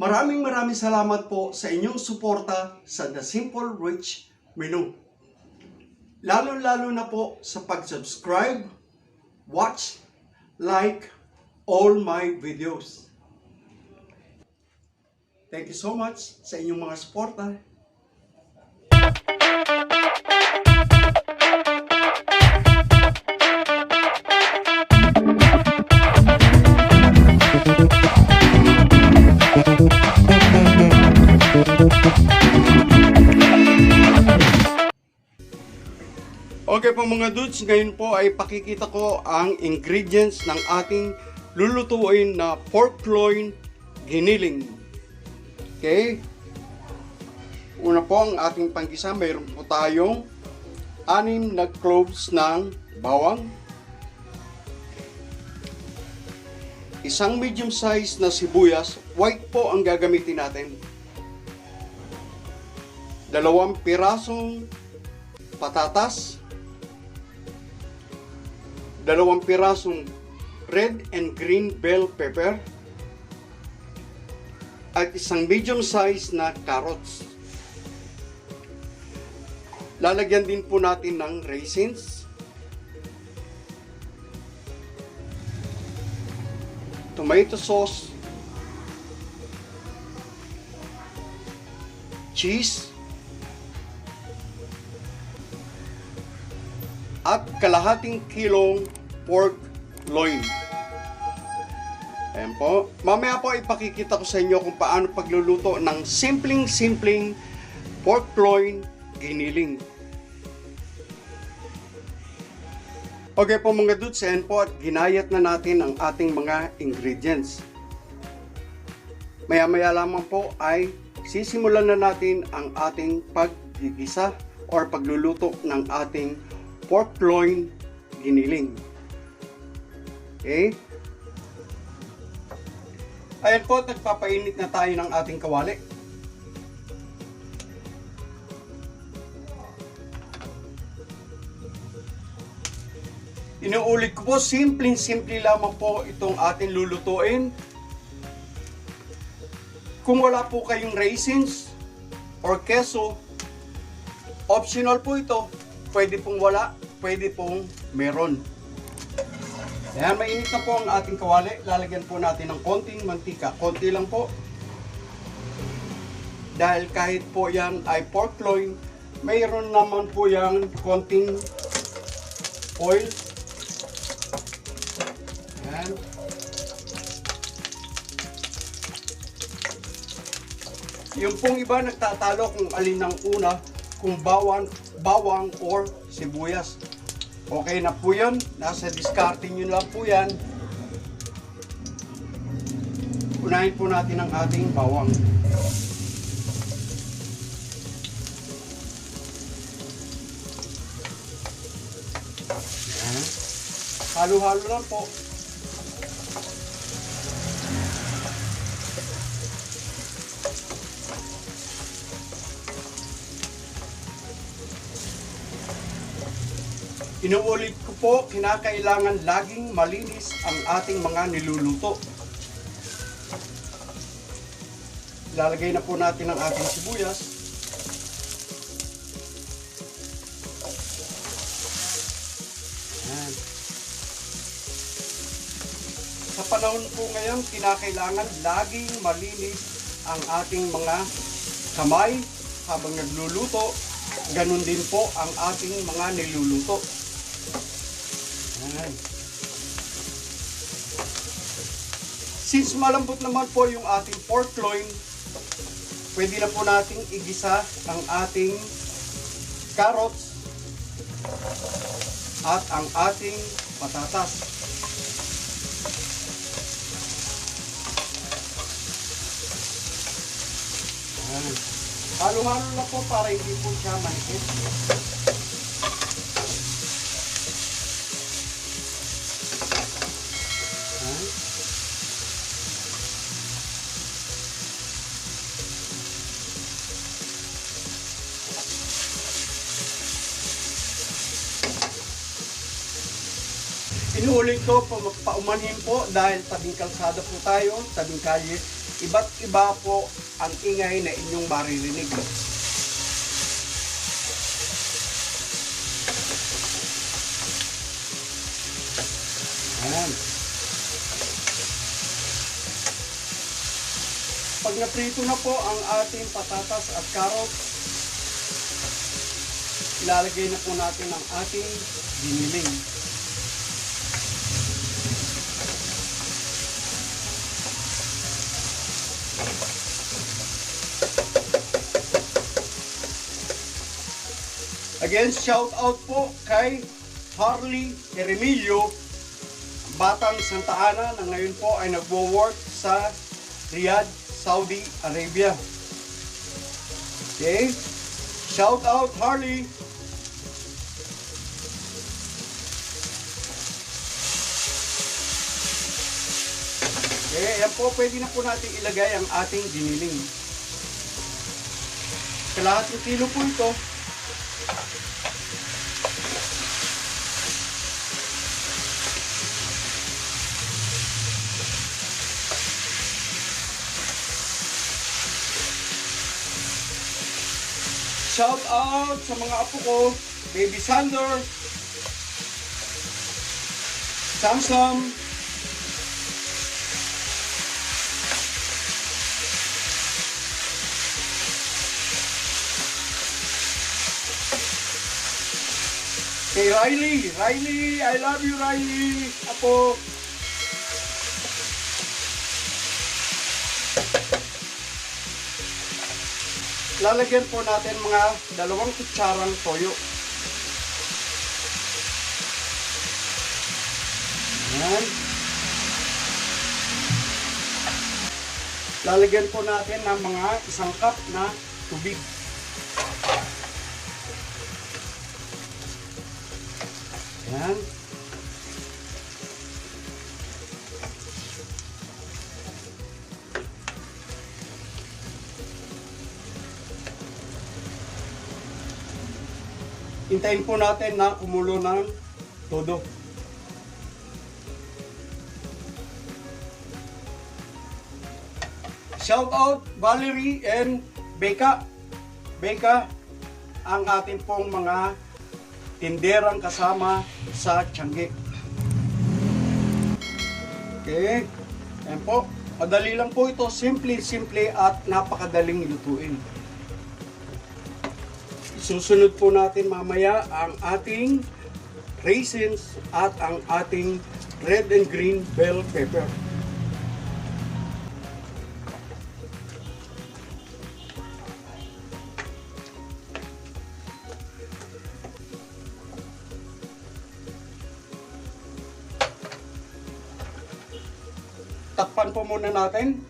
Maraming salamat po sa inyong suporta sa The Simple Rich Menu. Lalo na po sa pag-subscribe, watch, like all my videos. Thank you so much sa inyong mga suporta. Okay po mga dudes, ngayon po ay pakikita ko ang ingredients ng ating lulutuin na pork loin giniling. Okay? Una po ang ating panggisa, mayroon po tayong 6 na cloves ng bawang, isang medium size na sibuyas, white po ang gagamitin natin, 2 pirasong patatas, 2 pirasong red and green bell pepper, at isang medium size na carrots. Lalagyan din po natin ng raisins, tomato sauce, cheese, at kalahating kilong pork loin. Ayan po. Mamaya po ipakikita ko sa inyo kung paano pagluluto ng simpleng pork loin giniling. Okay po mga dudes, ayan po, at ginayat na natin ang ating mga ingredients. Maya lamang po ay sisimulan na natin ang ating paggigisa or pagluluto ng ating pork loin giniling. Okay? Ayan po, nagpapainit na tayo ng ating kawali. Inuulit ko po, simple lamang po itong ating lulutuin. Kung wala po kayong raisins or keso, optional po ito. Pwede pong wala, pwede pong meron. Ayan, mainit na po ang ating kawali. Lalagyan po natin ng konting mantika. Konti lang po. Dahil kahit po yan ay pork loin, mayroon naman po yan konting oil. Ayan. Yung pong iba nagtatalo kung alin ang una, kung bawang or sibuyas. Okay na po yun. Nasa discarding nyo lang po yan. Unahin po natin ang ating bawang. Halo-halo lang po. Inuulit ko po, kinakailangan laging malinis ang ating mga niluluto. Lalagay na po natin ang ating sibuyas. Ayan. Sa panahon po ngayon, kinakailangan laging malinis ang ating mga kamay habang nagluluto. Ganun din po ang ating mga niluluto. Ayan. Since malambot naman po yung ating pork loin, pwede na po nating igisa ang ating carrots at ang ating patatas. Ayan. Halo-halo na po para hindi po siya manikit. Inuulit ko, paumanhin po dahil tabing kalsada po tayo, tabing kalye. iba't iba po ang ingay na inyong maririnig. Ayan. Pag naprito na po ang ating patatas at carrots, ilalagay na po natin ang ating giniling. Again, shout out po kay Harley Eremilio, batang Santa Ana na ngayon po ay nagwo-work sa Riyadh, Saudi Arabia. Okay? Shout out Harley. Okay, yan po, pwede na po natin ilagay ang ating giniling. Kalahating kilo po ito. Shout out sa mga apo ko, Baby Sander, Samsam, kay Riley, I love you Riley, apo. Lalagyan po natin mga 2 kutsarang toyo. Ayan. Lalagyan po natin ng mga 1 cup na tubig. Ayan. Hintayin po natin na kumulo ng todo. Shout out Valerie and Becca. Becca, ang ating pong mga tinderang kasama sa Tiangge. Okay. Ayan po. Madali lang po ito. Simple at napakadaling lutuin. Susunod po natin mamaya ang ating raisins at ang ating red and green bell pepper. Takpan po muna natin.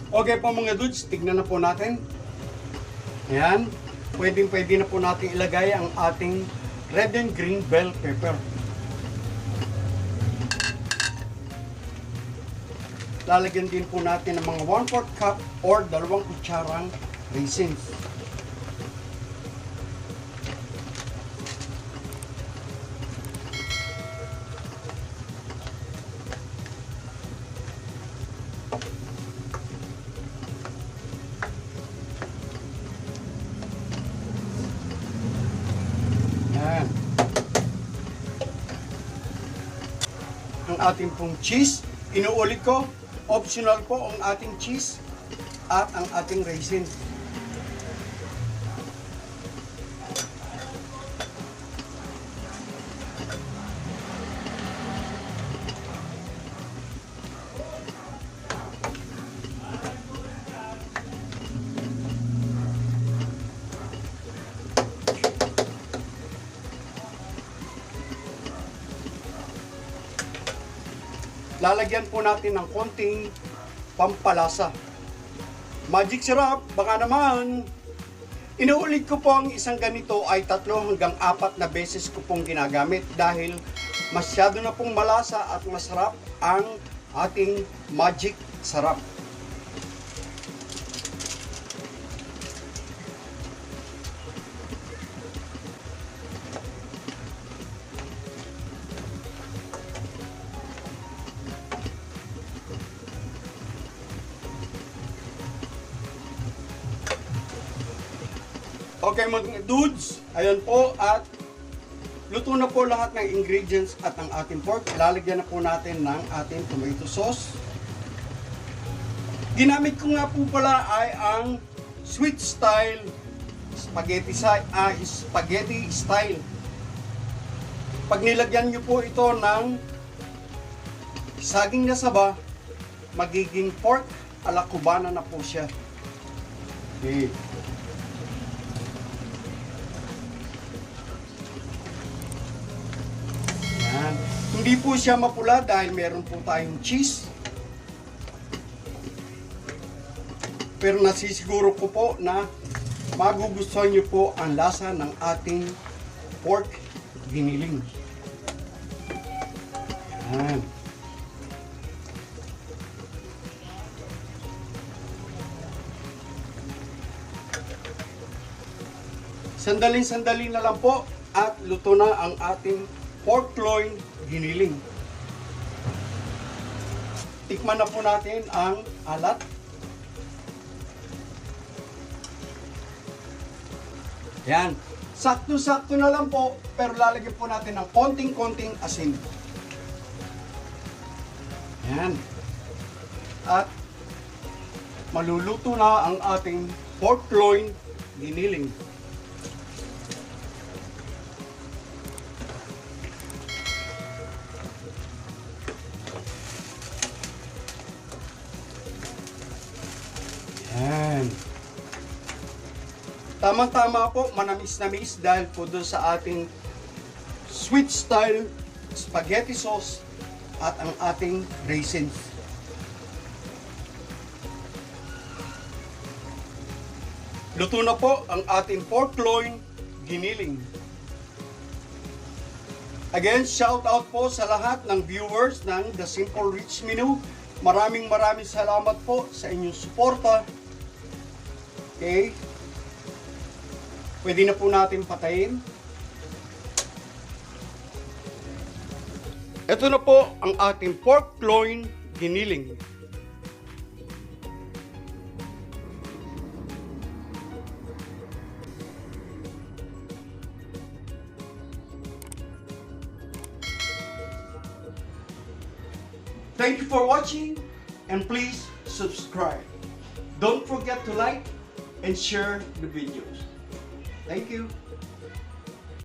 Okay po mga dudes, tignan na po natin. Ayan. Pwede na po natin ilagay ang ating red and green bell pepper. Lalagyan din po natin ng mga 1/4 cup or 2 kutsarang raisins. Ang ating pong cheese, inuulit ko, optional po ang ating cheese at ang ating raisin. Lalagyan po natin ng konting pampalasa. Magic syrup, baka naman. Inuulit ko po ang isang ganito ay 3 hanggang 4 na beses ko pong ginagamit dahil masyado na pong malasa at masarap ang ating magic syrup. Okay mga dudes, ayan po at luto na po lahat ng ingredients at ang ating pork. Lalagyan na po natin ng ating tomato sauce. Ginamit ko nga po pala ay ang sweet style spaghetti style. Pag nilagyan nyo po ito ng saging na saba, magiging pork ala Cubana na po siya. Okay. Yan. Hindi po siya mapula dahil meron po tayong cheese. Pero nasisiguro ko po na magugustuhan nyo po ang lasa ng ating pork giniling. Yan. Sandali na lang po at luto na ang ating pork loin giniling. Tikman na po natin ang alat. Yan. Sakto-sakto na lang po, pero lalagyan po natin ng konting-konting asin. Yan. At maluluto na ang ating pork loin giniling. Yan. Tamang-tama po, manamis-namis dahil po doon sa ating sweet style spaghetti sauce at ang ating raisins. Luto na po ang ating pork loin giniling. Again, shout out po sa lahat ng viewers ng The Simple Rich Menu. Maraming salamat po sa inyong suporta. Okay. Pwede na po natin patayin. Ito na po ang ating pork loin giniling. Thank you for watching and please subscribe. Don't forget to like and share the videos. Thank you.